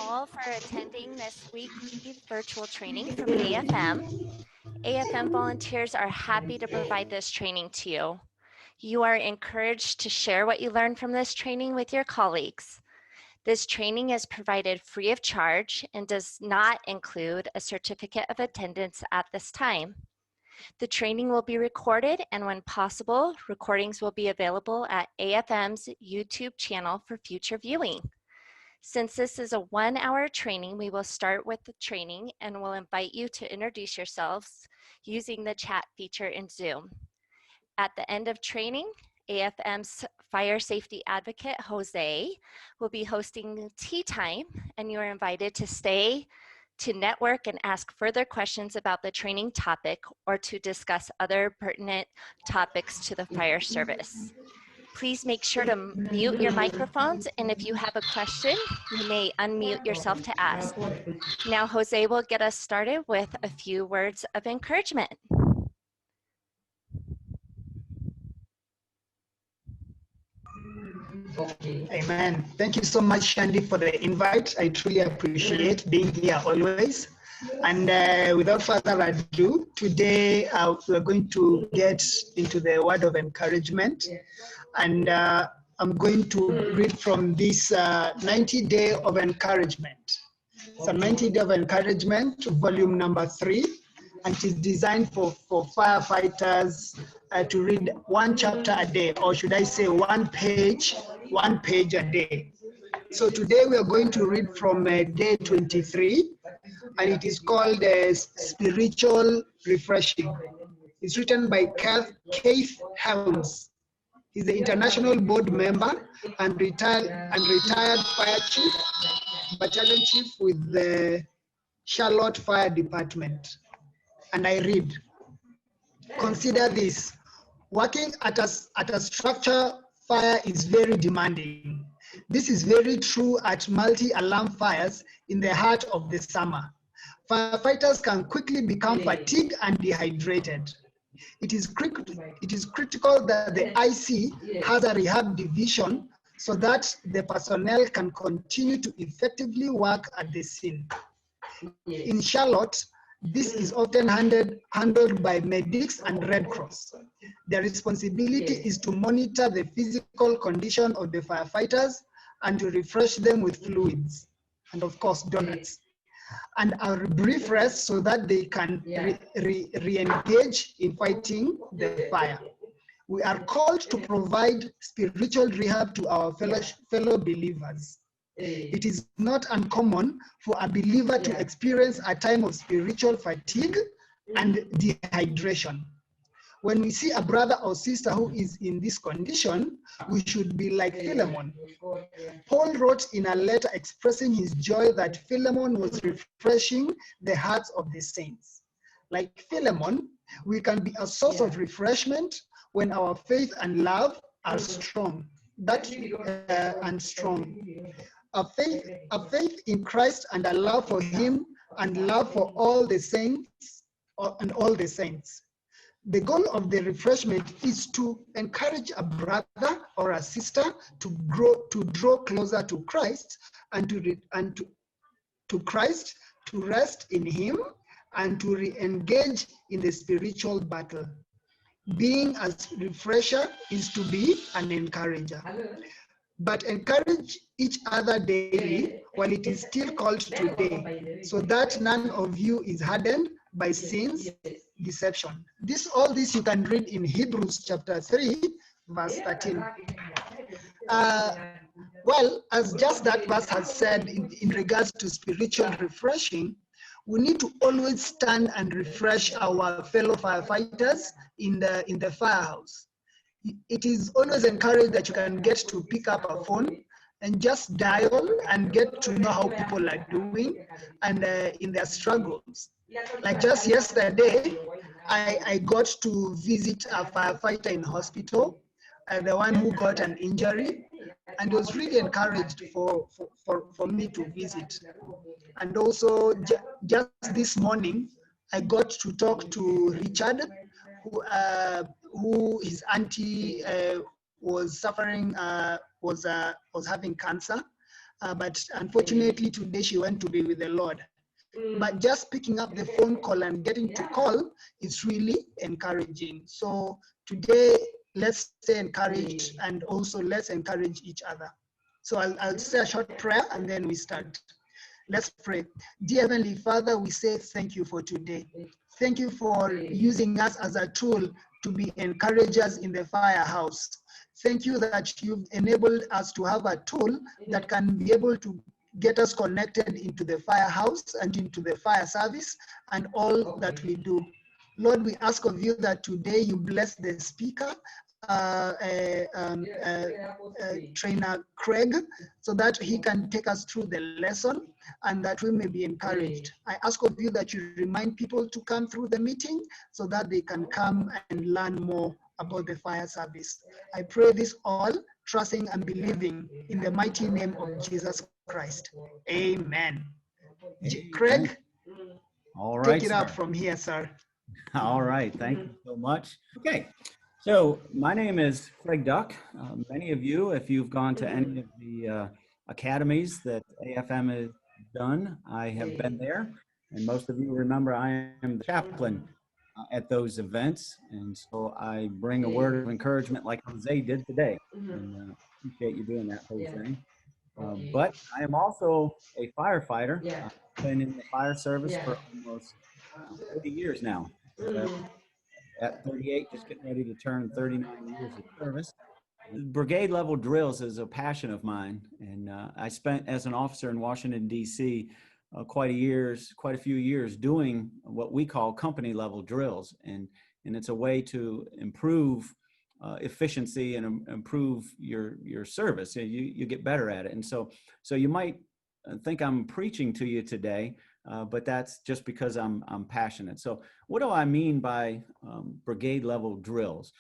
all for attending this weekly virtual training from AFM. AFM volunteers are happy to provide this training to you. You are encouraged to share what you learned from this training with your colleagues. This training is provided free of charge and does not include a certificate of attendance at this time. The training will be recorded, and when possible, recordings will be available at AFM's YouTube channel for future viewing. Since this is a 1-hour training, we will start with the training and will invite you to introduce yourselves using the chat feature in Zoom. At the end of training, AFM's Fire Safety Advocate, Jose, will be hosting tea time, and you are invited to stay to network and ask further questions about the training topic or to discuss other pertinent topics to the fire service. Please make sure to mute your microphones, and if you have a question, you may unmute yourself to ask. Now, Jose will get us started with a few words of encouragement. Okay, amen. Thank you so much, Shandy, for the invite. I truly appreciate being here always. And without further ado, today we're going to get into the word of encouragement. And I'm going to read from this 90 Day of Encouragement. It's a 90 Day of Encouragement, volume number 3. And it is designed for firefighters to read one chapter a day, or should I say one page a day. So today we are going to read from day 23, and it is called Spiritual Refreshing. It's written by Keith Helms. He's the international board member and retired fire chief, battalion chief with the Charlotte Fire Department. And I read, consider this, working at a structure fire is very demanding. This is very true at multi-alarm fires in the heart of the summer. Firefighters can quickly become fatigued and dehydrated. It is critical that the IC has a rehab division so that the personnel can continue to effectively work at the scene. In Charlotte, this is often handled by medics and Red Cross. Their responsibility is to monitor the physical condition of the firefighters and to refresh them with fluids, and of course donuts, and a brief rest so that they can re-engage in fighting the fire. We are called to provide spiritual rehab to our fellow believers. It is not uncommon for a believer to experience a time of spiritual fatigue and dehydration. When we see a brother or sister who is in this condition, we should be like Philemon. Paul wrote in a letter expressing his joy that Philemon was refreshing the hearts of the saints. Like Philemon, we can be a source of refreshment when our faith and love are strong. A faith in Christ and a love for him and love for all the saints and all the saints. The goal of the refreshment is to encourage a brother or a sister to draw closer to Christ and to Christ, to rest in him and to re-engage in the spiritual battle. Being a refresher is to be an encourager. But encourage each other daily while it is still called today, so that none of you is hardened by sin's deception. All this you can read in Hebrews chapter 3, verse 13. Well, as just that verse has said in regards to spiritual refreshing, we need to always stand and refresh our fellow firefighters in the firehouse. It is always encouraged that you can get to pick up a phone and just dial and get to know how people are doing and in their struggles. Like just yesterday, I got to visit a firefighter in hospital, the one who got an injury, and it was really encouraged for me to visit. And also, just this morning, I got to talk to Richard, who his auntie was suffering, was having cancer, but unfortunately today she went to be with the Lord. But just picking up the phone call and getting to call is really encouraging. So today, let's stay encouraged and also let's encourage each other. So I'll say a short prayer and then we start. Let's pray. Dear Heavenly Father, we say thank you for today. Thank you for using us as a tool to be encouragers in the firehouse. Thank you that you've enabled us to have a tool that can be able to get us connected into the firehouse and into the fire service and all that we do. Lord, we ask of you that today you bless the speaker, trainer Craig, so that he can take us through the lesson and that we may be encouraged. I ask of you that you remind people to come through the meeting so that they can come and learn more about the fire service. I pray this all, trusting and believing in the mighty name of Jesus Christ. Amen. Craig, all right, take it sir. up from here, sir. All right, thank you so much. Okay, so my name is Craig Duck. Many of you, if you've gone to any of the academies that AFM has done, I have been there. And most of you remember I am the chaplain at those events. And so I bring a word of encouragement like Jose did today. And appreciate you doing that, Jose. But I am also a firefighter. I've been in the fire service for almost 30 years now. At 38, just getting ready to turn 39 years of service. Brigade Level Drills is a passion of mine, and I spent as an officer in Washington, D.C. Quite a few years doing what we call company level drills, and it's a way to improve efficiency and improve your service. You get better at it, and so you might think I'm preaching to you today, but that's just because I'm passionate. So what do I mean by brigade level drills?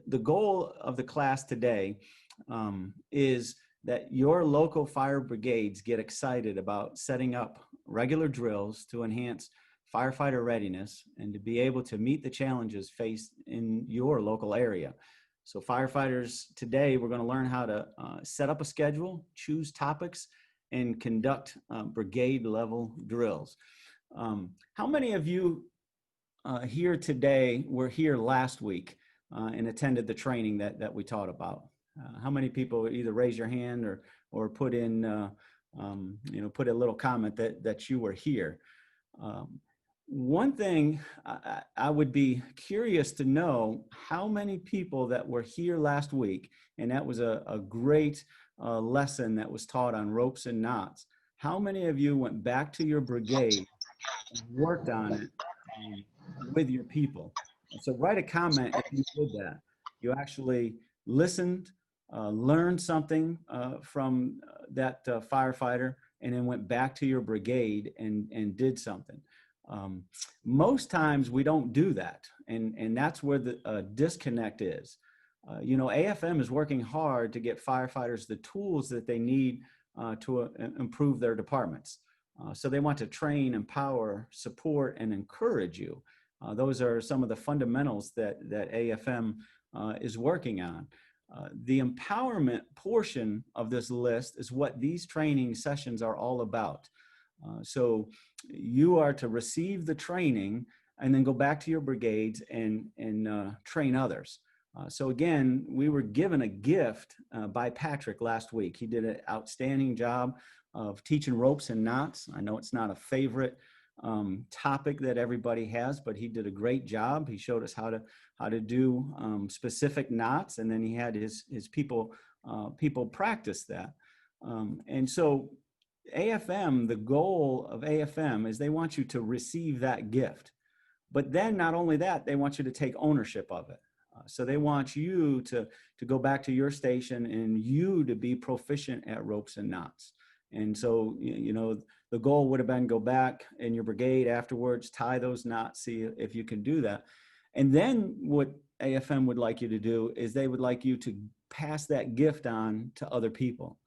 The goal of the class today is that your local fire brigades get excited about setting up regular drills to enhance firefighter readiness and to be able to meet the challenges faced in your local area. So firefighters today, we're going to learn how to set up a schedule, choose topics, and conduct brigade level drills. How many of you here today were here last week and attended the training that we taught about? How many people either raise your hand or put in, put a little comment that you were here? One thing I would be curious to know how many people that were here last week, and that was a great lesson that was taught on ropes and knots. How many of you went back to your brigade and worked on it with your people? So write a comment if you did that. You actually listened, learned something from that firefighter, and then went back to your brigade and did something. Most times we don't do that, and that's where the disconnect is. AFM is working hard to get firefighters the tools that they need to improve their departments. So they want to train, empower, support, and encourage you. Those are some of the fundamentals that AFM is working on. The empowerment portion of this list is what these training sessions are all about. So you are to receive the training and then go back to your brigades and train others. So again, we were given a gift by Patrick last week. He did an outstanding job of teaching ropes and knots. I know it's not a favorite topic that everybody has, but he did a great job. He showed us how to do specific knots, and then he had his people practice that. And so AFM, the goal of AFM is they want you to receive that gift. But then not only that, they want you to take ownership of it. So they want you to go back to your station and you to be proficient at ropes and knots. And so, the goal would have been go back in your brigade afterwards, tie those knots, see if you can do that. And then what AFM would like you to do is they would like you to pass that gift on to other people.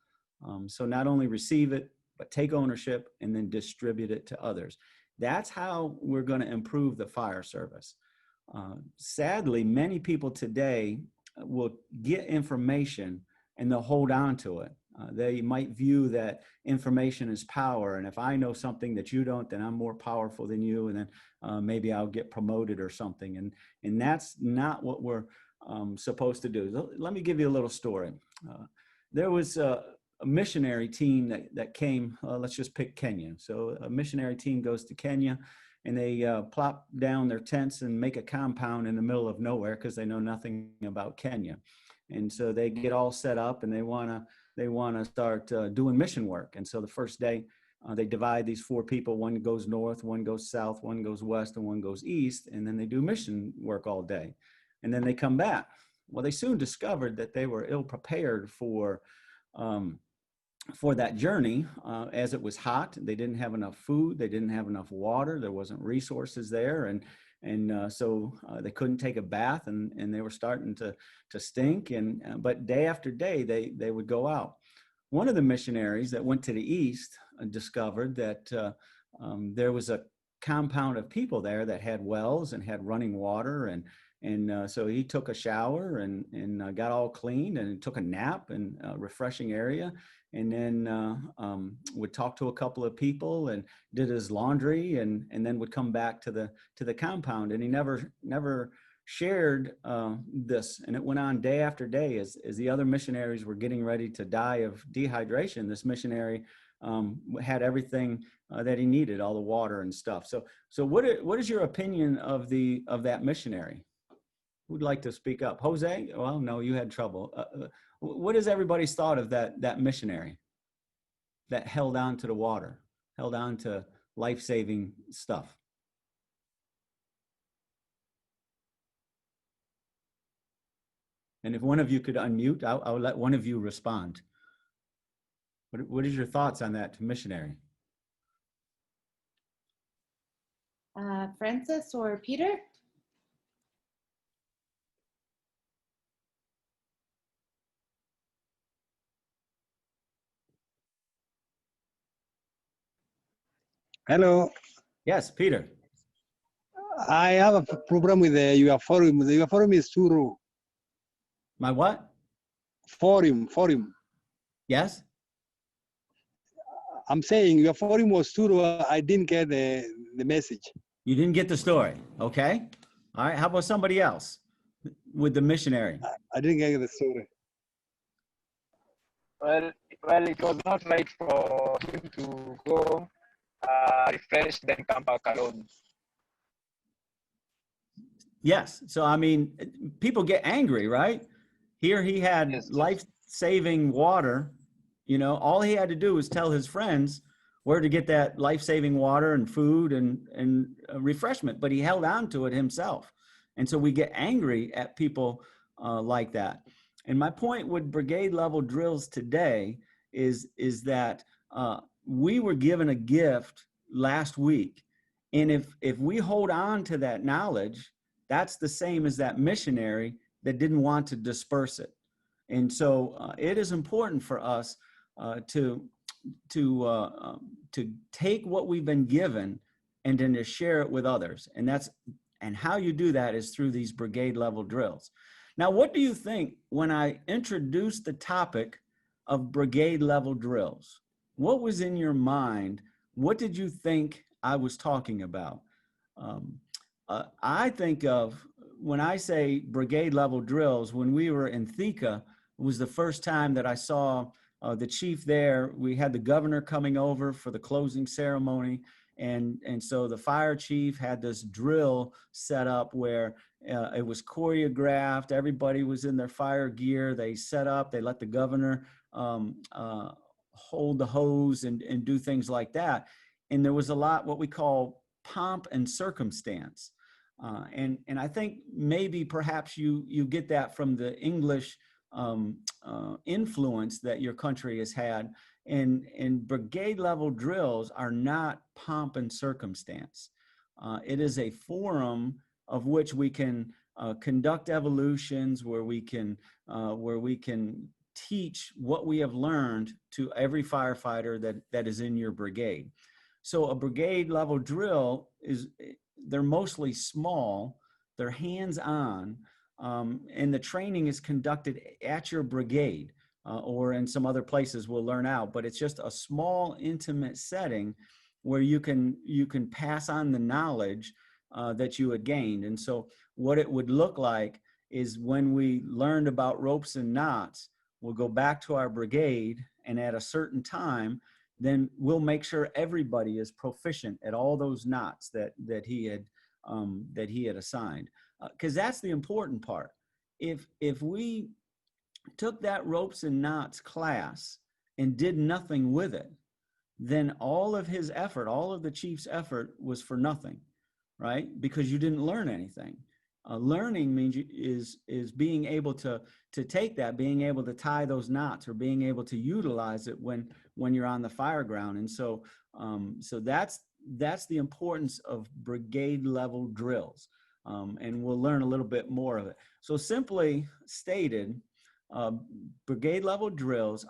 So not only receive it, but take ownership and then distribute it to others. That's how we're going to improve the fire service. Sadly, many people today will get information and they'll hold on to it. They might view that information is power, and if I know something that you don't, then I'm more powerful than you, and then maybe I'll get promoted or something. And that's not what we're supposed to do. Let me give you a little story. There was a missionary team that came, let's just pick Kenya. So a missionary team goes to Kenya, and they plop down their tents and make a compound in the middle of nowhere because they know nothing about Kenya. And so they get all set up, and they want to start doing mission work. And so the first day, they divide these 4 people. One goes north, one goes south, one goes west, and one goes east. And then they do mission work all day. And then they come back. Well, they soon discovered that they were ill prepared for that journey, as it was hot. They didn't have enough food. They didn't have enough water. There wasn't resources there. And so they couldn't take a bath, and they were starting to stink. But day after day, they would go out. One of the missionaries that went to the east discovered that there was a compound of people there that had wells and had running water, and so he took a shower and got all clean and took a nap in a refreshing area, and then would talk to a couple of people and did his laundry, and then would come back to the compound. And he never shared this. And it went on day after day as the other missionaries were getting ready to die of dehydration. This missionary had everything that he needed, all the water and stuff. So what is your opinion of that missionary? Who'd like to speak up? Jose? Well, no, you had trouble. What is everybody's thought of that missionary that held on to the water, held on to life-saving stuff? And if one of you could unmute, I'll let one of you respond. What is your thoughts on that missionary? Francis or Peter? Hello. Yes, Peter. I have a problem with your forum. Your forum is too raw. My what? Forum. Yes? I'm saying your forum was too raw. I didn't get the message. You didn't get the story. Okay. All right. How about somebody else with the missionary? I didn't get the story. Well, it was not right for him to go refresh, then come back alone. Yes. So, I mean, people get angry, right? Here he had Yes. life-saving water. You know, all he had to do was tell his friends where to get that life-saving water and food and refreshment, but he held on to it himself. And so we get angry at people like that. And my point with Brigade Level Drills today is that we were given a gift last week. And if we hold on to that knowledge, that's the same as that missionary that didn't want to disperse it. And so it is important for us to take what we've been given and then to share it with others. And how you do that is through these brigade level drills. Now, what do you think when I introduced the topic of brigade level drills? What was in your mind? What did you think I was talking about? I think of, when I say brigade level drills, when we were in Thika, it was the first time that I saw the chief there. We had the governor coming over for the closing ceremony. And so the fire chief had this drill set up where it was choreographed. Everybody was in their fire gear. They set up, they let the governor hold the hose and do things like that. And there was a lot what we call pomp and circumstance. And I think maybe perhaps you get that from the English influence that your country has had. And brigade level drills are not pomp and circumstance. It is a forum of which we can conduct evolutions, where we can teach what we have learned to every firefighter that is in your brigade. So a brigade level drill they're mostly small, they're hands-on, and the training is conducted at your brigade. or in some other places we'll learn out, but it's just a small, intimate setting where you can pass on the knowledge that you had gained. And so what it would look like is when we learned about ropes and knots, we'll go back to our brigade, and at a certain time, then we'll make sure everybody is proficient at all those knots that he had assigned. Because that's the important part. If we took that ropes and knots class and did nothing with it, then all of his effort, all of the chief's effort was for nothing, right? Because you didn't learn anything. Learning means is being able to take that, being able to tie those knots, or being able to utilize it when you're on the fire ground. And so that's the importance of brigade level drills. And we'll learn a little bit more of it. So simply stated, brigade level drills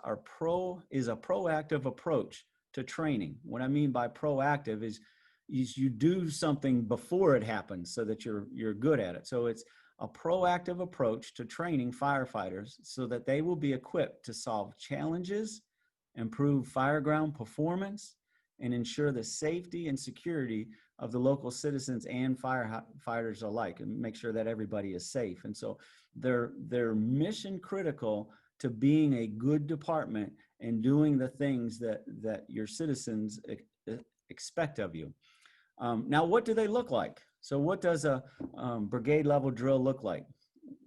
is a proactive approach to training. What I mean by proactive is you do something before it happens so that you're good at it. So it's a proactive approach to training firefighters so that they will be equipped to solve challenges, improve fireground performance, and ensure the safety and security of the local citizens and firefighters alike, and make sure that everybody is safe. And so they're mission critical to being a good department and doing the things that your citizens expect of you. Now, what do they look like? So what does a brigade level drill look like?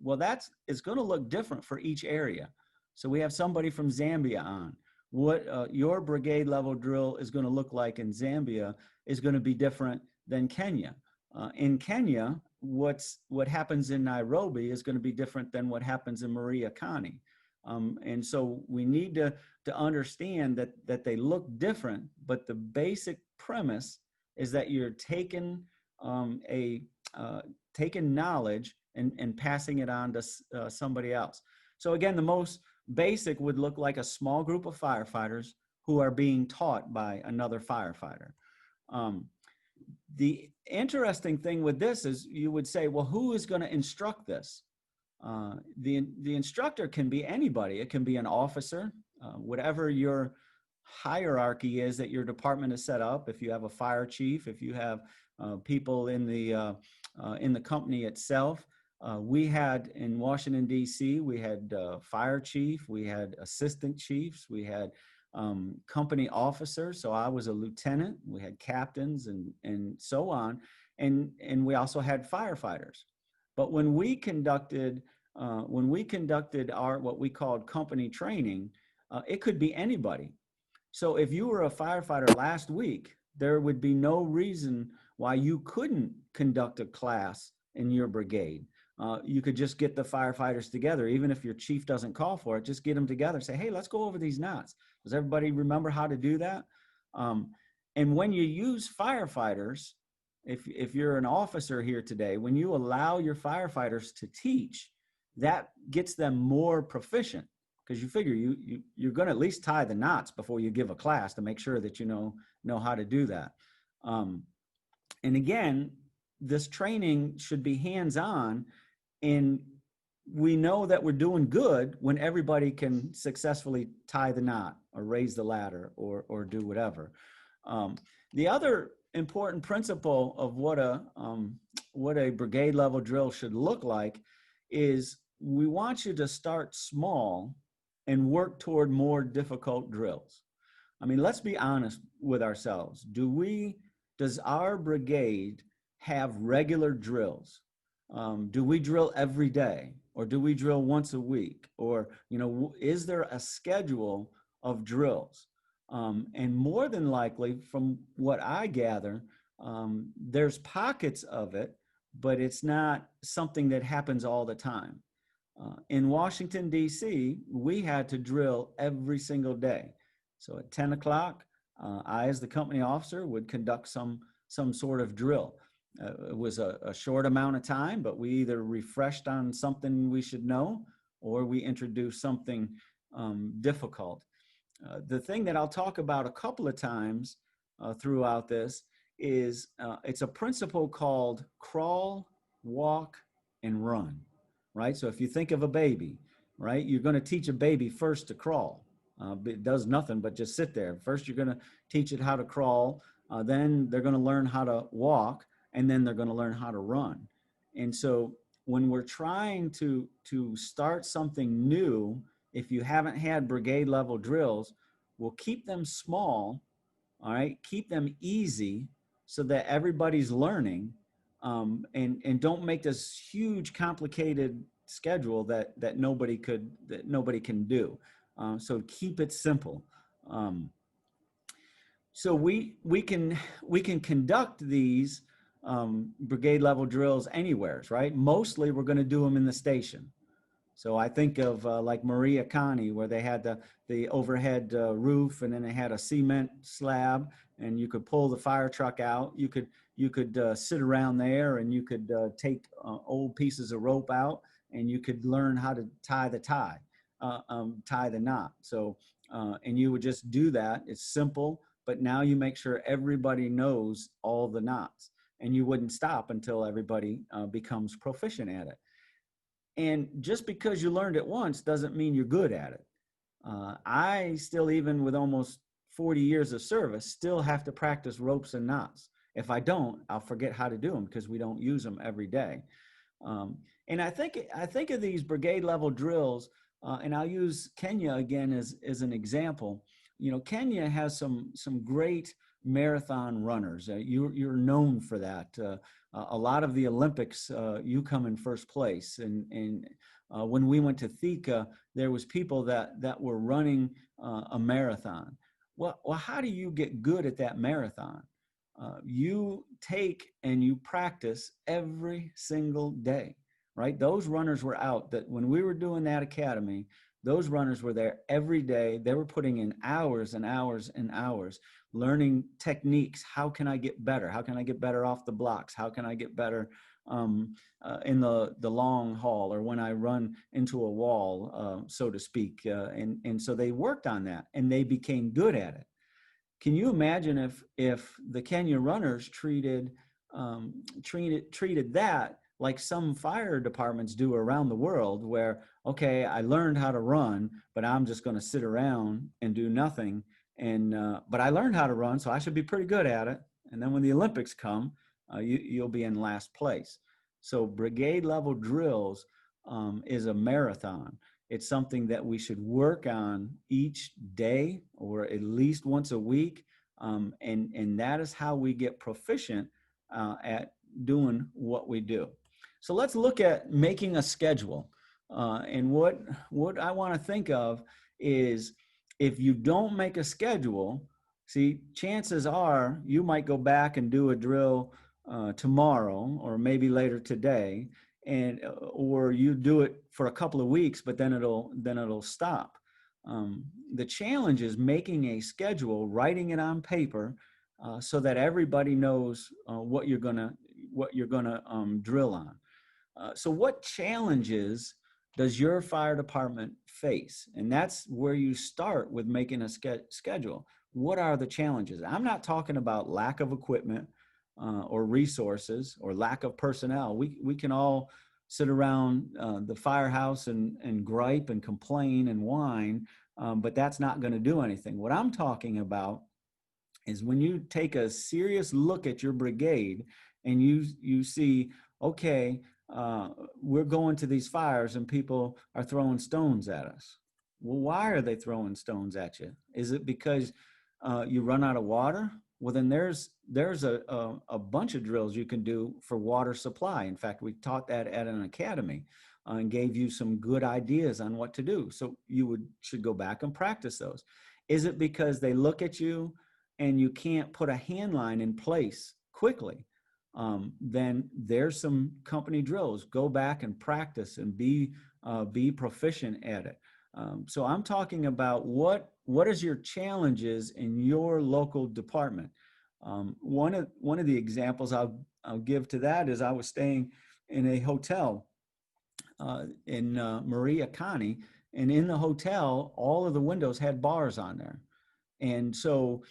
Well, it's going to look different for each area. So we have somebody from Zambia on. What your brigade level drill is going to look like in Zambia is going to be different than Kenya. In Kenya, what happens in Nairobi is going to be different than what happens in Maria County. And so we need to understand that they look different, but the basic premise is that you're taking knowledge and passing it on to somebody else. So again, the most basic would look like a small group of firefighters who are being taught by another firefighter. The interesting thing with this is you would say, well, who is going to instruct this? The instructor can be anybody. It can be an officer, whatever your hierarchy is that your department is set up. If you have a fire chief, if you have people in the company itself. We had in Washington, D.C., we had fire chief, we had assistant chiefs, we had company officers. So I was a lieutenant, we had captains and so on. And we also had firefighters. But when we conducted our, what we called company training, it could be anybody. So if you were a firefighter last week, there would be no reason why you couldn't conduct a class in your brigade. You could just get the firefighters together, even if your chief doesn't call for it, just get them together, say, hey, let's go over these knots. Does everybody remember how to do that? And when you use firefighters, if you're an officer here today, when you allow your firefighters to teach, that gets them more proficient, because you figure you're going to at least tie the knots before you give a class to make sure that you know how to do that. And again, this training should be hands-on, and we know that we're doing good when everybody can successfully tie the knot or raise the ladder or do whatever. The other important principle of what a brigade level drill should look like is we want you to start small and work toward more difficult drills. I mean, let's be honest with ourselves. Does our brigade have regular drills? Do we drill every day, or do we drill once a week? Or, is there a schedule of drills? And more than likely, from what I gather, there's pockets of it, but it's not something that happens all the time. In Washington, D.C., we had to drill every single day. So at 10 o'clock, I, as the company officer, would conduct some sort of drill. It was a short amount of time, but we either refreshed on something we should know, or we introduced something difficult. The thing that I'll talk about a couple of times throughout this is it's a principle called crawl, walk, and run, right? So if you think of a baby, right? You're going to teach a baby first to crawl. It does nothing but just sit there. First, you're going to teach it how to crawl. Then they're going to learn how to walk, and then they're going to learn how to run. And so when we're trying to start something new, if you haven't had brigade level drills, we'll keep them small, all right? Keep them easy so that everybody's learning, and don't make this huge complicated schedule that nobody can do. So keep it simple. So we can conduct these brigade level drills anywhere, right? Mostly we're going to do them in the station. So I think of like Maria Connie, where they had the overhead roof, and then they had a cement slab, and you could pull the fire truck out. You could sit around there, and you could take old pieces of rope out, and you could learn how to tie the knot. So and you would just do that. It's simple, but now you make sure everybody knows all the knots, and you wouldn't stop until everybody becomes proficient at it. And just because you learned it once doesn't mean you're good at it. I still, even with almost 40 years of service, still have to practice ropes and knots. If I don't, I'll forget how to do them because we don't use them every day. And I think of these brigade level drills, and I'll use Kenya again as an example. You know, Kenya has some great marathon runners. You're known for that. A lot of the Olympics, you come in first place. And when we went to Thika, there was people that were running a marathon. Well, how do you get good at that marathon? You take and you practice every single day, right? Those runners were out. That when we were doing that academy, those runners were there every day. They were putting in hours and hours and hours, learning techniques. How can I get better? How can I get better off the blocks? How can I get better in the long haul, or when I run into a wall, so to speak? And so they worked on that, and they became good at it. Can you imagine if the Kenya runners treated that like some fire departments do around the world, where, okay, I learned how to run, but I'm just going to sit around and do nothing. And but I learned how to run, so I should be pretty good at it. And then when the Olympics come, you'll be in last place. So brigade level drills is a marathon. It's something that we should work on each day, or at least once a week. And that is how we get proficient at doing what we do. So let's look at making a schedule. And what I want to think of is, if you don't make a schedule, see, chances are you might go back and do a drill tomorrow, or maybe later today, and or you do it for a couple of weeks, but then it'll stop. The challenge is making a schedule, writing it on paper, so that everybody knows what you're gonna drill on. So what challenges does your fire department face? And that's where you start with making a schedule. What are the challenges? I'm not talking about lack of equipment or resources or lack of personnel. We can all sit around the firehouse and gripe and complain and whine, but that's not going to do anything. What I'm talking about is when you take a serious look at your brigade and you see, okay, we're going to these fires and people are throwing stones at us. Well, why are they throwing stones at you? Is it because you run out of water? Well, then there's a bunch of drills you can do for water supply. In fact, we taught that at an academy and gave you some good ideas on what to do. So you should go back and practice those. Is it because they look at you and you can't put a hand line in place quickly? Then there's some company drills. Go back and practice and be proficient at it. So I'm talking about what is your challenges in your local department. One of the examples I'll give to that is I was staying in a hotel in Maria Connie, and in the hotel, all of the windows had bars on there. And so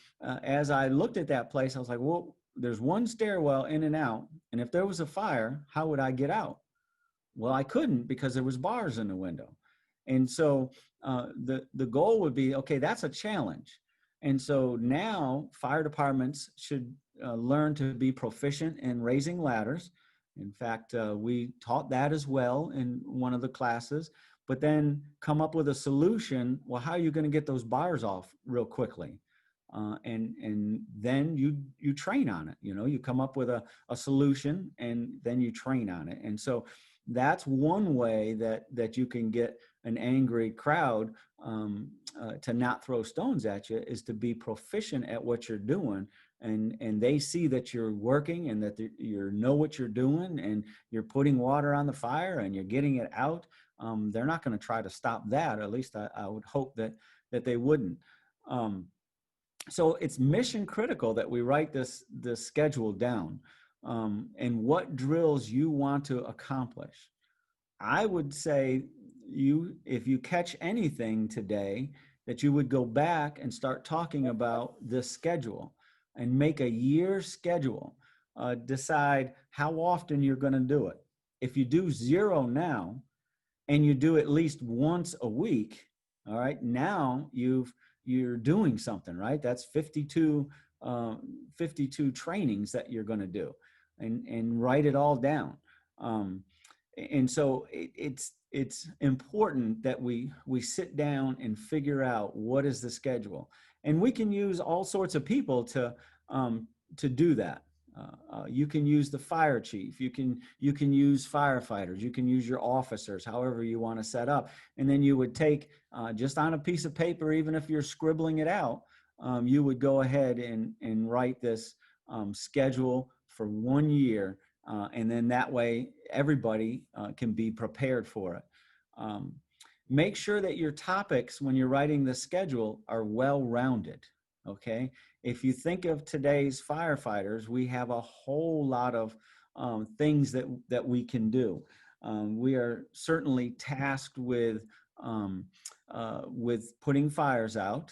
as I looked at that place, I was like, well, there's one stairwell in and out, and if there was a fire, how would I get out? Well, I couldn't, because there was bars in the window. And so the goal would be, okay, that's a challenge. And so now fire departments should learn to be proficient in raising ladders. In fact, we taught that as well in one of the classes, but then come up with a solution. Well, how are you going to get those bars off real quickly? And then you train on it. You come up with a solution, and then you train on it. And so that's one way that you can get an angry crowd to not throw stones at you, is to be proficient at what you're doing, and they see that you're working and that you know what you're doing, and you're putting water on the fire and you're getting it out. They're not going to try to stop that. At least I would hope that they wouldn't. So it's mission critical that we write this schedule down, and what drills you want to accomplish. I would say if you catch anything today, that you would go back and start talking about this schedule and make a year schedule. Decide how often you're going to do it. If you do 0 now and you do at least once a week, all right, now you're doing something, right? That's 52 trainings that you're going to do, and write it all down. And so it's important that we sit down and figure out what is the schedule, and we can use all sorts of people to do that. You can use the fire chief, you can use firefighters, you can use your officers, however you want to set up. And then you would take just on a piece of paper, even if you're scribbling it out, you would go ahead and write this schedule for 1 year. And then that way everybody can be prepared for it. Make sure that your topics, when you're writing the schedule, are well-rounded, okay? If you think of today's firefighters, we have a whole lot of things that we can do. We are certainly tasked with putting fires out,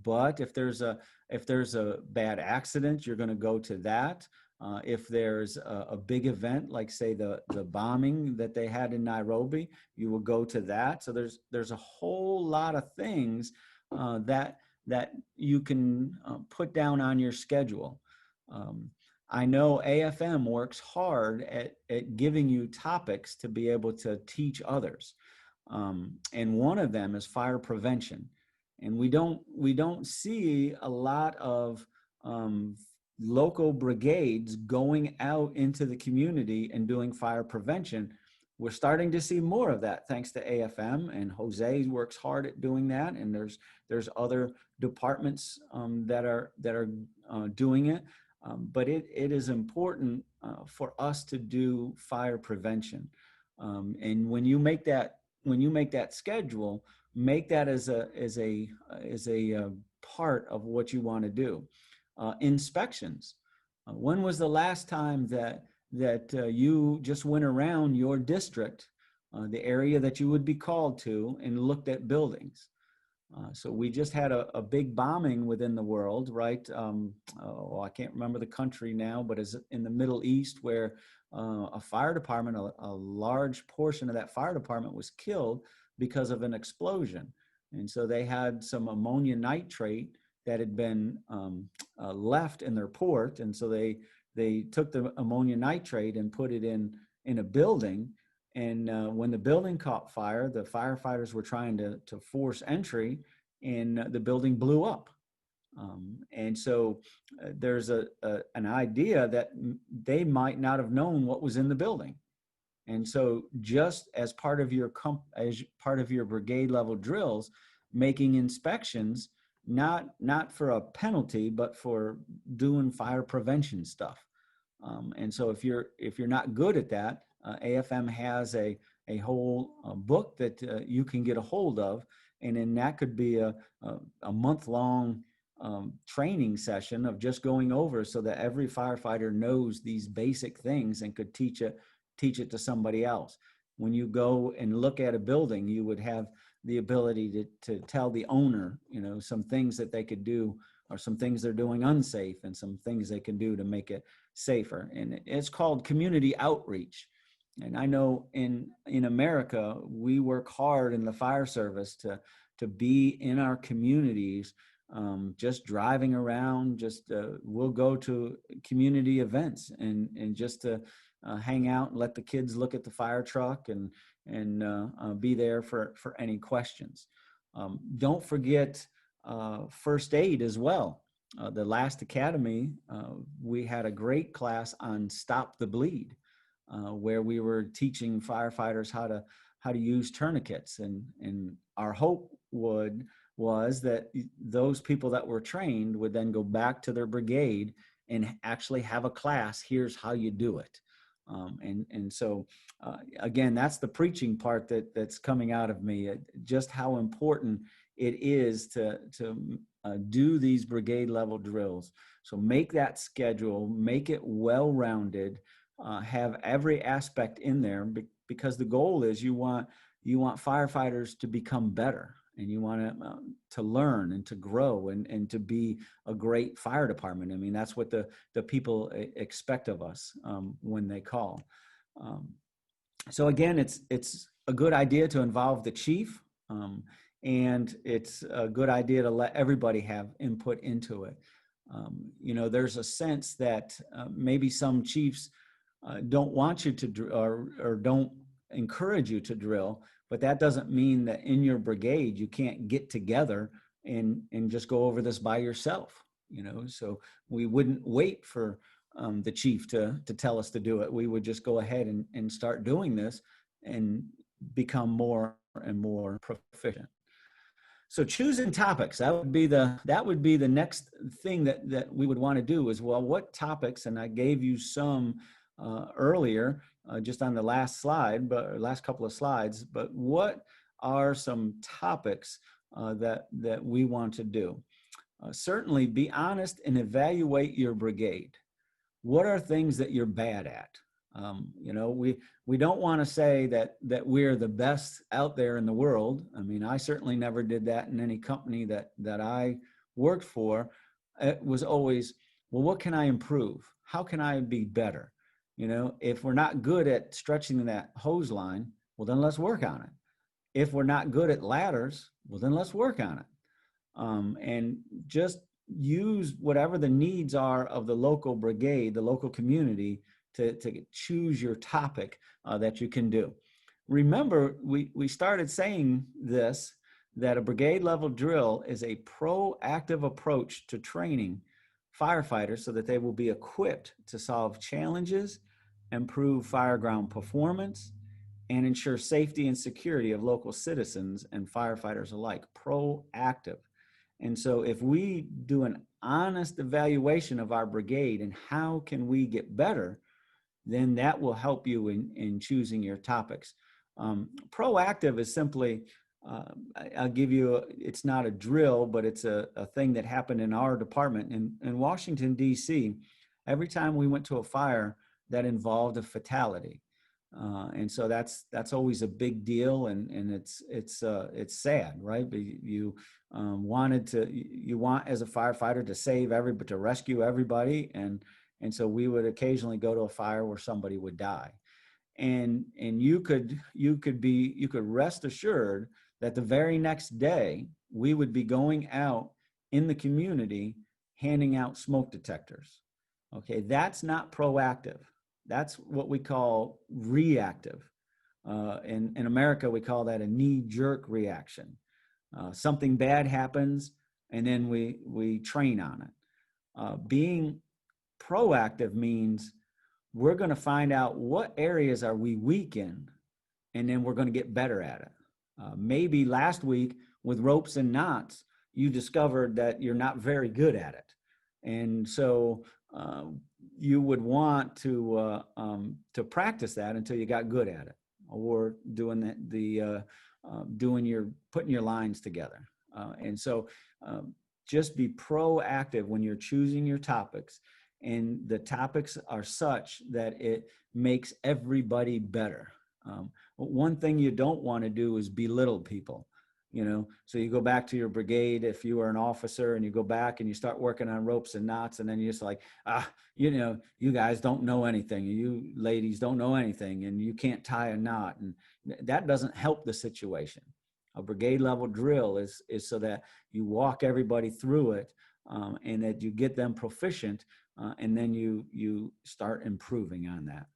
but if there's a bad accident, you're going to go to that. If there's a big event, like say the bombing that they had in Nairobi, you will go to that. So there's a whole lot of things that you can put down on your schedule. I know AFM works hard at giving you topics to be able to teach others. And one of them is fire prevention. And we don't see a lot of local brigades going out into the community and doing fire prevention. We're starting to see more of that thanks to AFM, and Jose works hard at doing that. And there's other departments that are doing it. But it is important for us to do fire prevention. And when you make that schedule, make that as a part of what you want to do. Inspections. When was the last time that you just went around your district, the area that you would be called to, and looked at buildings? So we just had a big bombing within the world, right? I can't remember the country now, but it's in the Middle East, where a fire department, a large portion of that fire department was killed because of an explosion. And so they had some ammonia nitrate that had been left in their port. And so they took the ammonia nitrate and put it in a building. And when the building caught fire, the firefighters were trying to force entry, and the building blew up. And so there's an idea that they might not have known what was in the building. And so just as part of your brigade level drills, making inspections, not for a penalty, but for doing fire prevention stuff. And so if you're not good at that, AFM has a whole book that you can get a hold of, and then that could be a month-long training session of just going over, so that every firefighter knows these basic things and could teach it to somebody else. When you go and look at a building, you would have the ability to tell the owner, some things that they could do, or some things they're doing unsafe, and some things they can do to make it safer. And it's called community outreach. And I know in America, we work hard in the fire service to be in our communities, just driving around, just we'll go to community events and just to hang out and let the kids look at the fire truck and be there for any questions. Don't forget first aid as well. The last academy, we had a great class on Stop the Bleed, where we were teaching firefighters how to use tourniquets, and our hope was that those people that were trained would then go back to their brigade and actually have a class. Here's how you do it. So again, that's the preaching part that's coming out of me, just how important it is to do these brigade level drills. So make that schedule, make it well-rounded, have every aspect in there, because the goal is you want firefighters to become better, and you want to learn and to grow and to be a great fire department. I mean, that's what the people expect of us when they call. So again, it's a good idea to involve the chief, and it's a good idea to let everybody have input into it. There's a sense that maybe some chiefs don't want you to or don't encourage you to drill, but that doesn't mean that in your brigade you can't get together and just go over this by yourself. So we wouldn't wait for the chief to tell us to do it. We would just go ahead and start doing this and become more and more proficient. So choosing topics, that would be the next thing that we would want to do is, well, what topics, and I gave you some earlier, just on the last slide, but last couple of slides, but what are some topics that we want to do? Certainly be honest and evaluate your brigade. What are things that you're bad at? We don't want to say that we're the best out there in the world. I mean, I certainly never did that in any company that I worked for. It was always, well, what can I improve? How can I be better? If we're not good at stretching that hose line, well, then let's work on it. If we're not good at ladders, well, then let's work on it. And just use whatever the needs are of the local brigade, the local community, to choose your topic that you can do. Remember, we started saying this, that a brigade level drill is a proactive approach to training firefighters so that they will be equipped to solve challenges, improve fireground performance, and ensure safety and security of local citizens and firefighters alike. Proactive. And so if we do an honest evaluation of our brigade and how can we get better, then that will help you in choosing your topics. Proactive is simply, I'll give you, it's not a drill, but it's a thing that happened in our department in Washington, D.C. Every time we went to a fire that involved a fatality. And so that's always a big deal, and it's sad, right? But you want as a firefighter to save to rescue everybody, and so we would occasionally go to a fire where somebody would die, and you could rest assured that the very next day we would be going out in the community handing out smoke detectors. Okay, that's not proactive. That's what we call reactive. In America, we call that a knee-jerk reaction. Something bad happens, and then we train on it. Being proactive means we're going to find out what areas are we weak in, and then we're going to get better at it. Maybe last week with ropes and knots, you discovered that you're not very good at it. And so you would want to practice that until you got good at it, or doing putting your lines together. And so just be proactive when you're choosing your topics, and the topics are such that it makes everybody better. One thing you don't want to do is belittle people. you know. So you go back to your brigade if you were an officer, and you go back and you start working on ropes and knots, and then you're just like, you know, you guys don't know anything, you ladies don't know anything, and you can't tie a knot, and that doesn't help the situation. A brigade level drill is so that you walk everybody through it, and that you get them proficient, and then you start improving on that.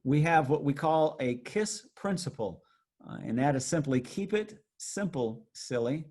We have what we call a KISS principle, and that is simply keep it simple, silly.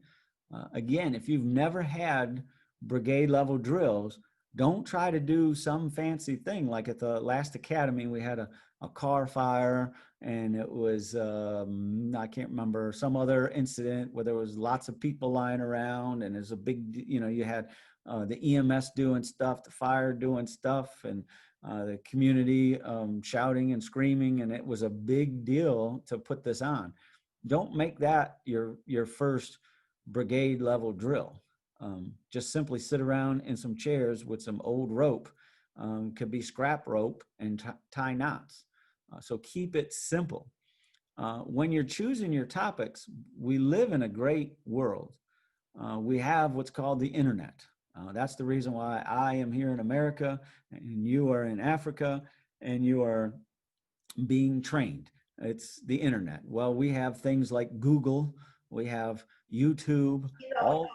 Again, if you've never had brigade level drills, don't try to do some fancy thing. Like at the last academy, we had a car fire, and it was, I can't remember, some other incident where there was lots of people lying around, and there's a big, you know, you had the EMS doing stuff, the fire doing stuff, and the community shouting and screaming, and it was a big deal to put this on. Don't make that your first brigade level drill. Just simply sit around in some chairs with some old rope, could be scrap rope, and tie knots. So keep it simple. When you're choosing your topics, we live in a great world. We have what's called the internet. That's the reason why I am here in America and you are in Africa and you are being trained. It's the internet. Well, we have things like Google, we have YouTube, all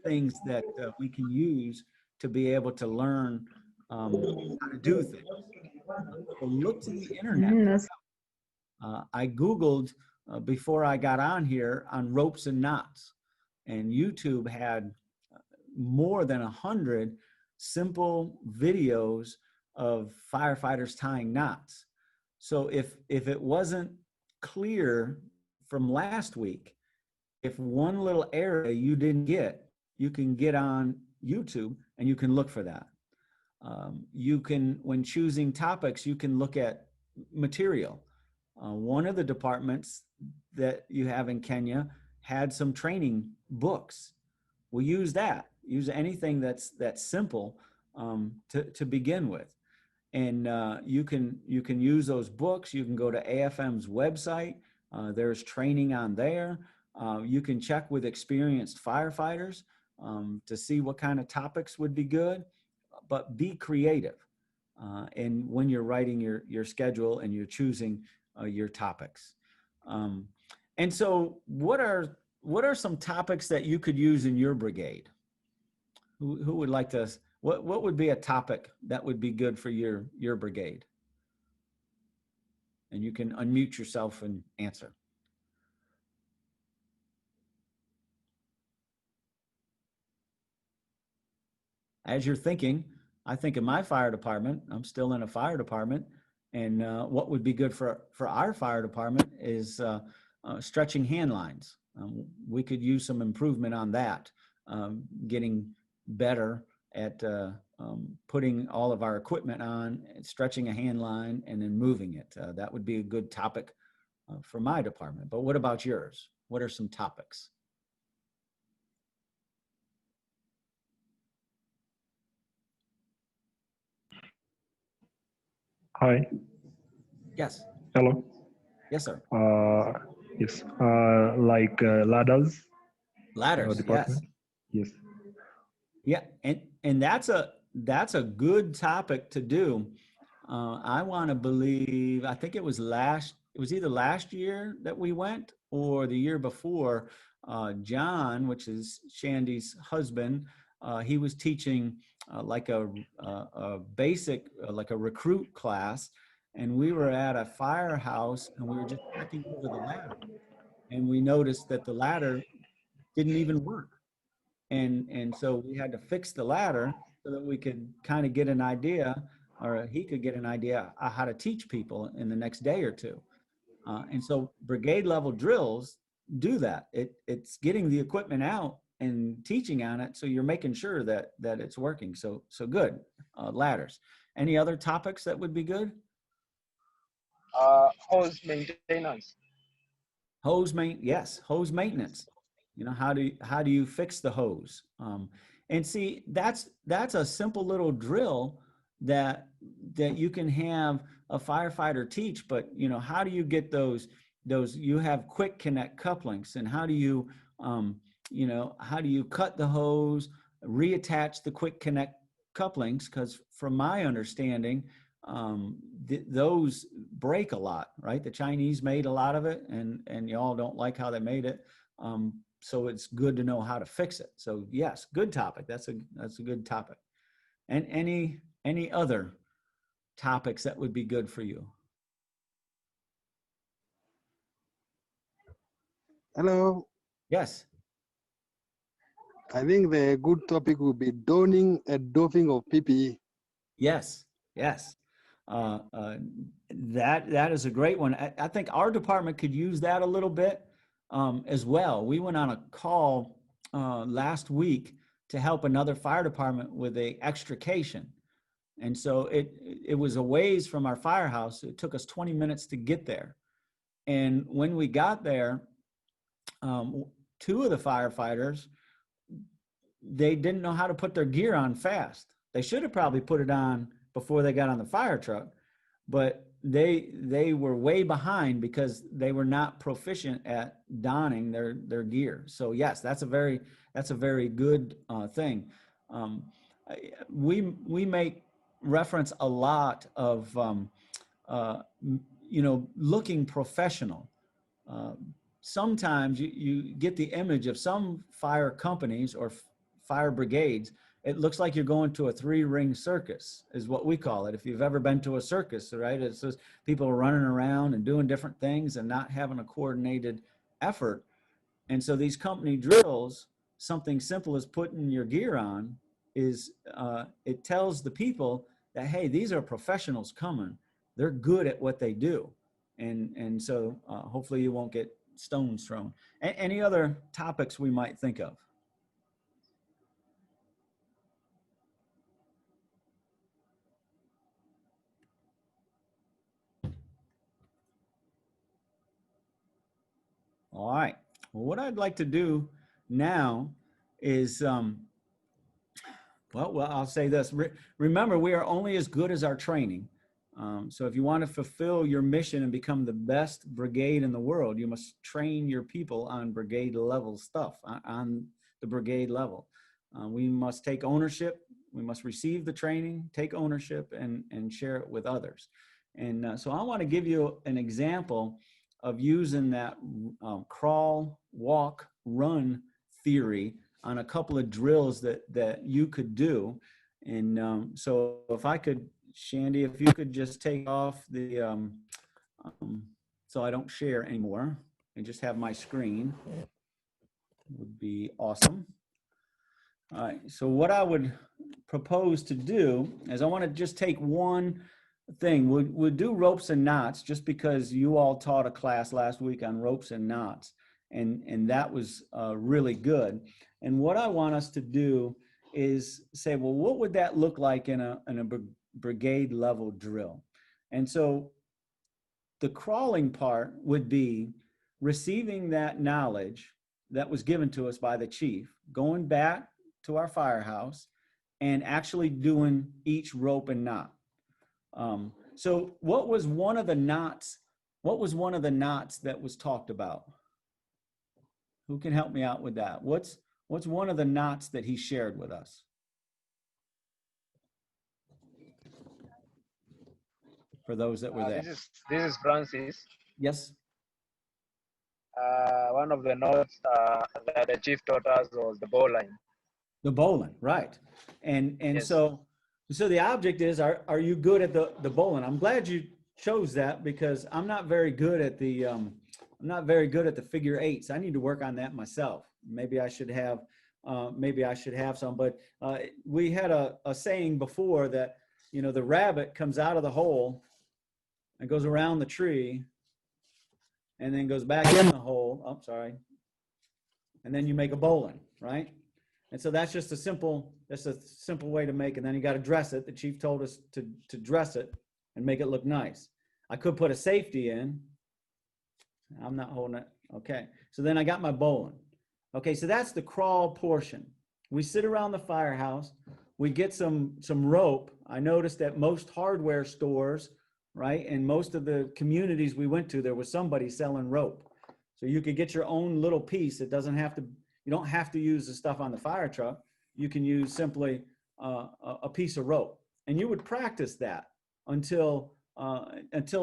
things that we can use to be able to learn how to do things. So look to the internet. I Googled before I got on here on ropes and knots, and YouTube had more than 100 simple videos of firefighters tying knots. So if it wasn't clear from last week, if one little area you didn't get, you can get on YouTube and you can look for that. You can, when choosing topics, you can look at material. One of the departments that you have in Kenya had some training books. We'll use that. Use anything that's simple to begin with, and you can use those books. You can go to AFM's website. There's training on there. You can check with experienced firefighters to see what kind of topics would be good. But be creative, and when you're writing your schedule and you're choosing your topics. And so, what are some topics that you could use in your brigade? Who would like to, what would be a topic that would be good for your brigade? And you can unmute yourself and answer. As you're thinking, I think in my fire department, I'm still in a fire department, and what would be good for our fire department is stretching hand lines. We could use some improvement on that, getting better at putting all of our equipment on, stretching a hand line, and then moving it. That would be a good topic for my department. But what about yours? What are some topics? Hi. Yes. Hello. Yes, sir. Yes. Like ladders. Ladders. Department. Yes. Yeah, and that's a good topic to do. I want to believe, I think it was either last year that we went or the year before. John, which is Shandy's husband, he was teaching like a basic, like a recruit class, and we were at a firehouse and we were just checking over the ladder, and we noticed that the ladder didn't even work. And so we had to fix the ladder so that we could kind of get an idea, or he could get an idea of how to teach people in the next day or two. And so brigade level drills do that. It's getting the equipment out and teaching on it, so you're making sure that it's working. So good. Ladders. Any other topics that would be good? Hose maintenance. Hose maintenance. You know, how do you fix the hose? And see, that's a simple little drill that you can have a firefighter teach. But you know, how do you get those you have quick connect couplings, and how do you, how do you cut the hose, reattach the quick connect couplings? Because from my understanding, those break a lot, right? The Chinese made a lot of it, and y'all don't like how they made it. So it's good to know how to fix it. So yes, good topic. That's a good topic. And any other topics that would be good for you? Hello. Yes. I think the good topic will be donning and doffing of PPE. Yes. Yes. That is a great one. I think our department could use that a little bit as well. We went on a call last week to help another fire department with a extrication. And so it was a ways from our firehouse. It took us 20 minutes to get there. And when we got there, two of the firefighters, they didn't know how to put their gear on fast. They should have probably put it on before they got on the fire truck, but they were way behind because they were not proficient at donning their gear. So yes, that's a very good thing. We make reference a lot of looking professional. Sometimes you get the image of some fire companies or fire brigades. It looks like you're going to a 3-ring circus, is what we call it. If you've ever been to a circus, right? It's just people running around and doing different things and not having a coordinated effort. And so these company drills, something simple as putting your gear on, is it tells the people that, hey, these are professionals coming. They're good at what they do. And so hopefully you won't get stones thrown. Any other topics we might think of? All right. Well, what I'd like to do now is, well, I'll say this. Remember, we are only as good as our training. So if you want to fulfill your mission and become the best brigade in the world, you must train your people on brigade level stuff, on the brigade level. We must take ownership. We must receive the training, take ownership, and share it with others. And so I want to give you an example of using that crawl, walk, run theory on a couple of drills that you could do. And so if I could, Shandy, if you could just take off the, so I don't share anymore and just have my screen, would be awesome. All right, so what I would propose to do is I want to just take one thing. We'll do ropes and knots just because you all taught a class last week on ropes and knots, and that was really good. And what I want us to do is say, well, what would that look like in a brigade level drill? And so the crawling part would be receiving that knowledge that was given to us by the chief, going back to our firehouse and actually doing each rope and knot. So what was one of the knots? What was one of the knots that was talked about? Who can help me out with that? What's one of the knots that he shared with us? For those that were there. This is Francis. Yes. One of the notes that the chief taught us was the bowline. The bowline, right? And yes. So the object is, are you good at the bowline? I'm glad you chose that because I'm not very good at the figure eights. I need to work on that myself. Maybe I should have some. But we had a saying before that, you know, the rabbit comes out of the hole and goes around the tree and then goes back in the hole. Oh, sorry. And then you make a bowline, right? And so that's just a simple way to make it. And then you got to dress it. The chief told us to dress it and make it look nice. I could put a safety in. I'm not holding it. Okay. So then I got my bowline. Okay. So that's the crawl portion. We sit around the firehouse. We get some rope. I noticed that most hardware stores, right? And most of the communities we went to, there was somebody selling rope. So you could get your own little piece. It doesn't have to, you don't have to use the stuff on the fire truck. You can use simply a piece of rope. And you would practice that until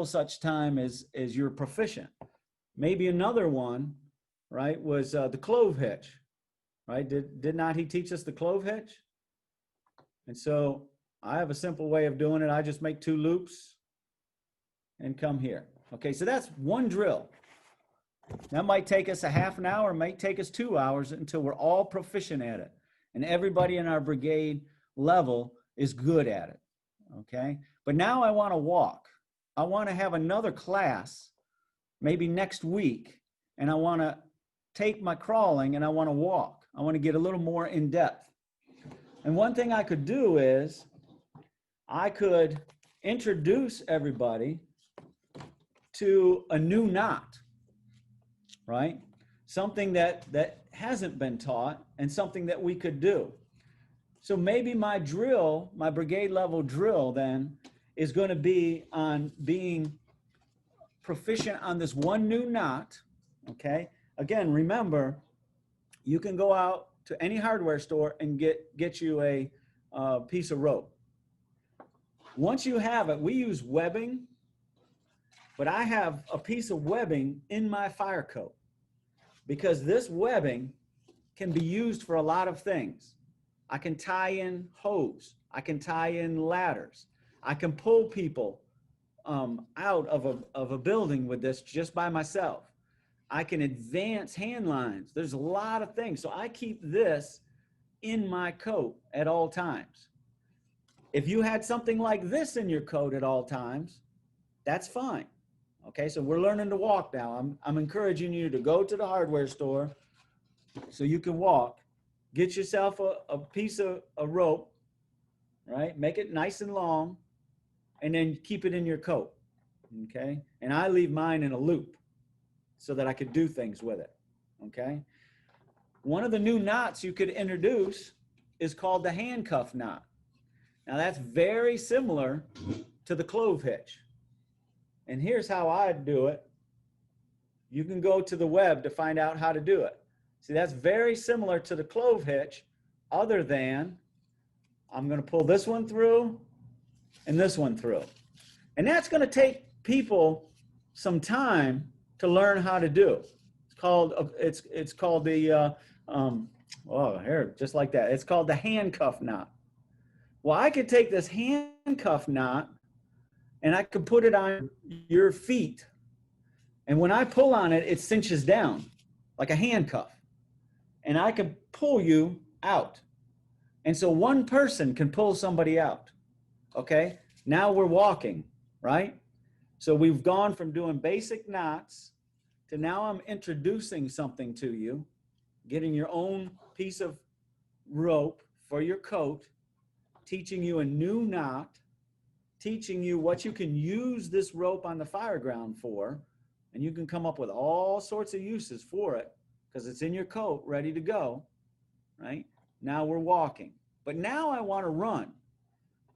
such time as you're proficient. Maybe another one, right, was the clove hitch, right? Did not he teach us the clove hitch? And so I have a simple way of doing it. I just make 2 loops and come here. Okay, so that's one drill. That might take us a half an hour, might take us 2 hours until we're all proficient at it. And everybody in our brigade level is good at it, okay? But now I want to walk. I want to have another class, maybe next week, and I want to take my crawling and I want to walk. I want to get a little more in depth. And one thing I could do is I could introduce everybody to a new knot, right? Something that hasn't been taught and something that we could do. So maybe my drill, my brigade level drill then is going to be on being proficient on this one new knot, okay? Again, remember, you can go out to any hardware store and get you a piece of rope. Once you have it, we use webbing, but I have a piece of webbing in my fire coat because this webbing can be used for a lot of things. I can tie in hose. I can tie in ladders. I can pull people out of a building with this just by myself. I can advance hand lines. There's a lot of things. So I keep this in my coat at all times. If you had something like this in your coat at all times, that's fine. Okay, so we're learning to walk now. I'm encouraging you to go to the hardware store so you can walk. Get yourself a piece of a rope, right? Make it nice and long, and then keep it in your coat, okay? And I leave mine in a loop so that I could do things with it, okay? One of the new knots you could introduce is called the handcuff knot. Now that's very similar to the clove hitch. And here's how I do it. You can go to the web to find out how to do it. See, that's very similar to the clove hitch, other than I'm going to pull this one through and this one through. And that's going to take people some time to learn how to do. It's called the here, just like that. It's called the handcuff knot. Well, I could take this handcuff knot and I could put it on your feet. And when I pull on it, it cinches down like a handcuff. And I could pull you out. And so one person can pull somebody out. Okay? Now we're walking, right? So we've gone from doing basic knots to now I'm introducing something to you, getting your own piece of rope for your coat, teaching you a new knot, teaching you what you can use this rope on the fire ground for, and you can come up with all sorts of uses for it because it's in your coat, ready to go, right? Now we're walking. But now I want to run,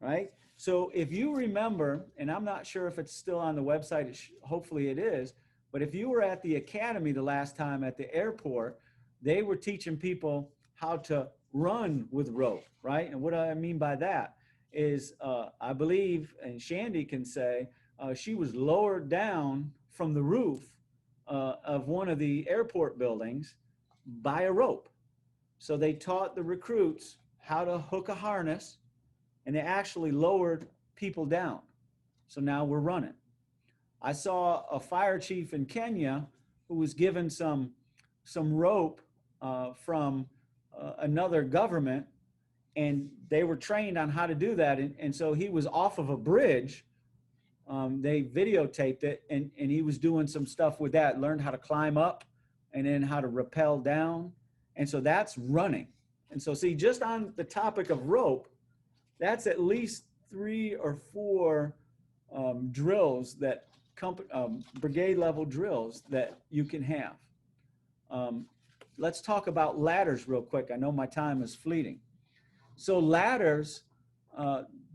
right? So if you remember, and I'm not sure if it's still on the website, hopefully it is, but if you were at the academy the last time at the airport, they were teaching people how to run with rope, right? And what I mean by that is I believe, and Shandy can say, she was lowered down from the roof of one of the airport buildings by a rope. So they taught the recruits how to hook a harness, and they actually lowered people down. So now we're running. I saw a fire chief in Kenya who was given some rope from another government, and they were trained on how to do that. And so he was off of a bridge. They videotaped it, and he was doing some stuff with that, learned how to climb up and then how to rappel down. And so that's running. And so see, just on the topic of rope, that's at least 3 or 4 drills that brigade level drills that you can have. Let's talk about ladders real quick. I know my time is fleeting. So ladders,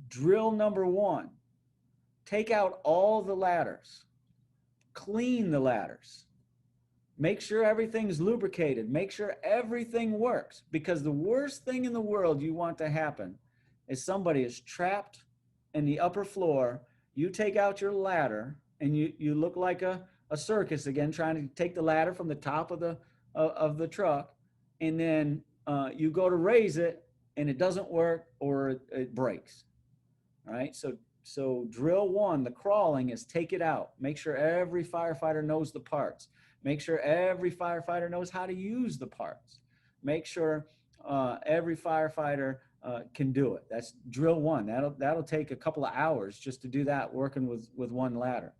drill number 1. take out all the ladders, clean the ladders, make sure everything's lubricated, make sure everything works, because the worst thing in the world you want to happen is somebody is trapped in the upper floor, you take out your ladder, and you look like a circus again, trying to take the ladder from the top of the truck, and then you go to raise it, and it doesn't work, or it breaks. All right, so drill one, the crawling, is take it out. Make sure every firefighter knows the parts. Make sure every firefighter knows how to use the parts. Make sure every firefighter can do it. That's drill one. That'll take a couple of hours just to do that, working with one ladder.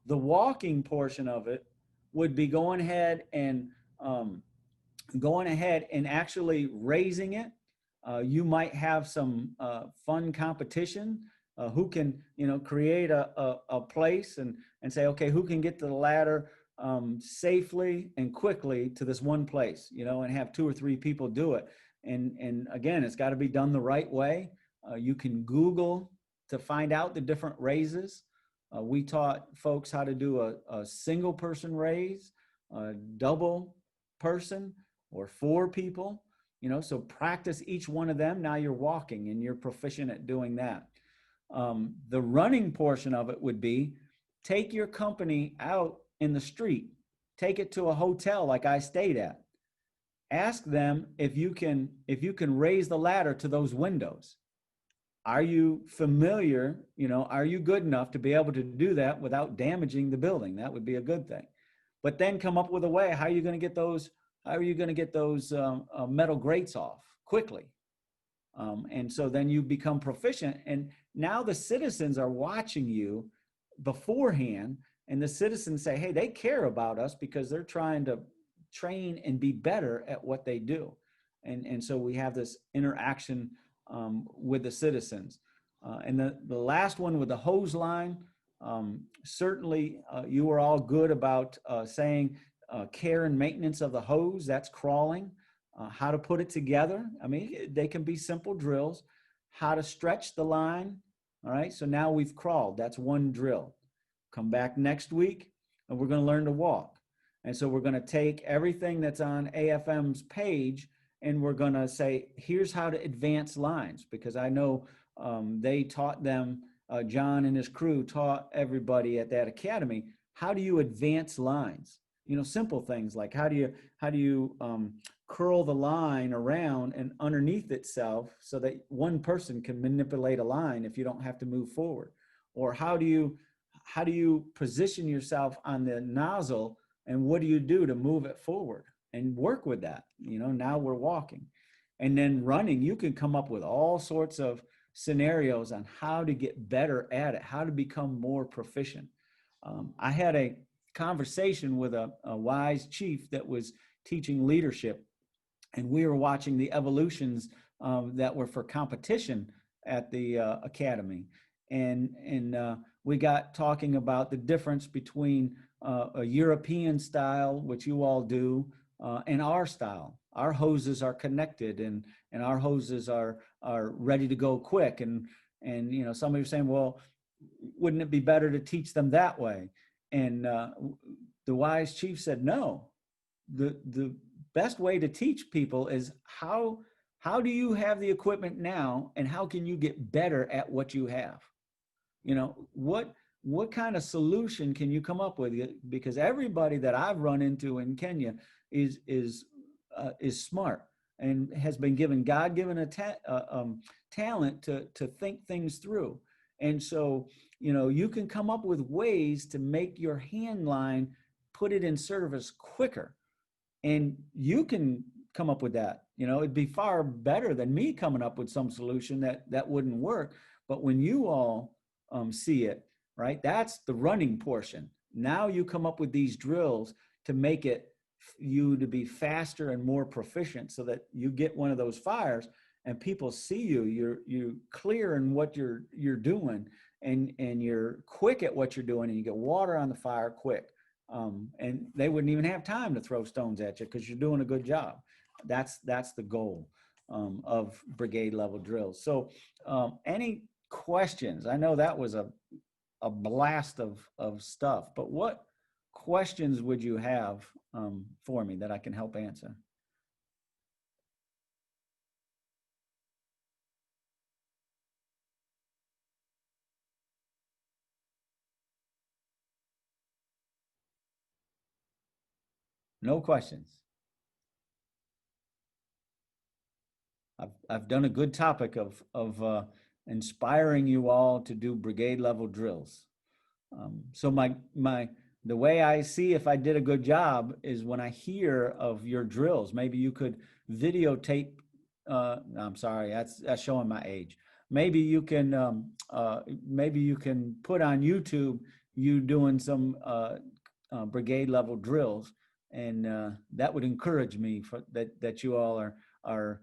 The walking portion of it would be going ahead and actually raising it. You might have some fun competition. Who can, create a place and say, okay, who can get to the ladder safely and quickly to this one place, and have 2 or 3 people do it. And again, it's got to be done the right way. You can Google to find out the different raises. We taught folks how to do a single person raise, a double person, or 4 people, so practice each one of them. Now you're walking and you're proficient at doing that. The running portion of it would be take your company out in the street, take it to a hotel like I stayed at. Ask them if you can raise the ladder to those windows. Are you familiar, are you good enough to be able to do that without damaging the building? That would be a good thing. But then come up with a way, how are you going to get those metal grates off quickly? And so then you become proficient, and now the citizens are watching you beforehand, and the citizens say, hey, they care about us because they're trying to train and be better at what they do. And so we have this interaction with the citizens. And the last one with the hose line, certainly you are all good about saying care and maintenance of the hose. That's crawling. How to put it together. I mean, they can be simple drills. How to stretch the line. All right, so now we've crawled. That's one drill. Come back next week, and we're going to learn to walk. And so we're going to take everything that's on AFM's page, and we're going to say, here's how to advance lines, because I know they taught them, John and his crew taught everybody at that academy, how do you advance lines? Simple things like how do you curl the line around and underneath itself so that one person can manipulate a line if you don't have to move forward? Or how do you position yourself on the nozzle, and what do you do to move it forward and work with that? Now we're walking. And then running, you can come up with all sorts of scenarios on how to get better at it, how to become more proficient. I had a conversation with a wise chief that was teaching leadership, and we were watching the evolutions that were for competition at the academy, and we got talking about the difference between a European style, which you all do, and our style. Our hoses are connected, and our hoses are ready to go quick, and somebody was saying, well, wouldn't it be better to teach them that way? And the wise chief said, no, the best way to teach people is how do you have the equipment now, and how can you get better at what you have? What kind of solution can you come up with? Because everybody that I've run into in Kenya is smart and has been given God-given talent to think things through. And so, you can come up with ways to make your hand line, put it in service quicker. And you can come up with that. It'd be far better than me coming up with some solution that wouldn't work. But when you all see it, right, that's the running portion. Now you come up with these drills to make it you to be faster and more proficient, so that you get one of those fires and people see you're clear in what you're doing, and you're quick at what you're doing, and you get water on the fire quick. And they wouldn't even have time to throw stones at you because you're doing a good job. That's the goal of brigade level drills. So any questions? I know that was a a blast of stuff, but what questions would you have for me that I can help answer? No questions. I've done a good topic of inspiring you all to do brigade level drills. So the way I see if I did a good job is when I hear of your drills. Maybe you could videotape. I'm sorry, that's showing my age. Maybe you can put on YouTube you doing some brigade level drills, and that would encourage me for that you all are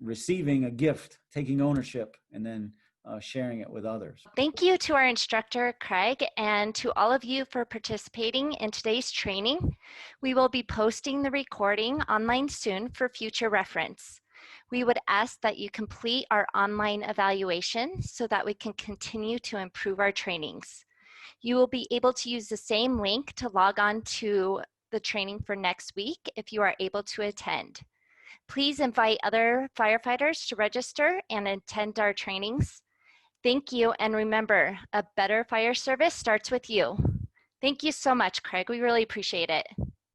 receiving a gift, taking ownership, and then sharing it with others. Thank you to our instructor, Craig, and to all of you for participating in today's training. We will be posting the recording online soon for future reference. We would ask that you complete our online evaluation so that we can continue to improve our trainings. You will be able to use the same link to log on to the training for next week if you are able to attend. Please invite other firefighters to register and attend our trainings. Thank you, and remember, a better fire service starts with you. Thank you so much, Craig. We really appreciate it.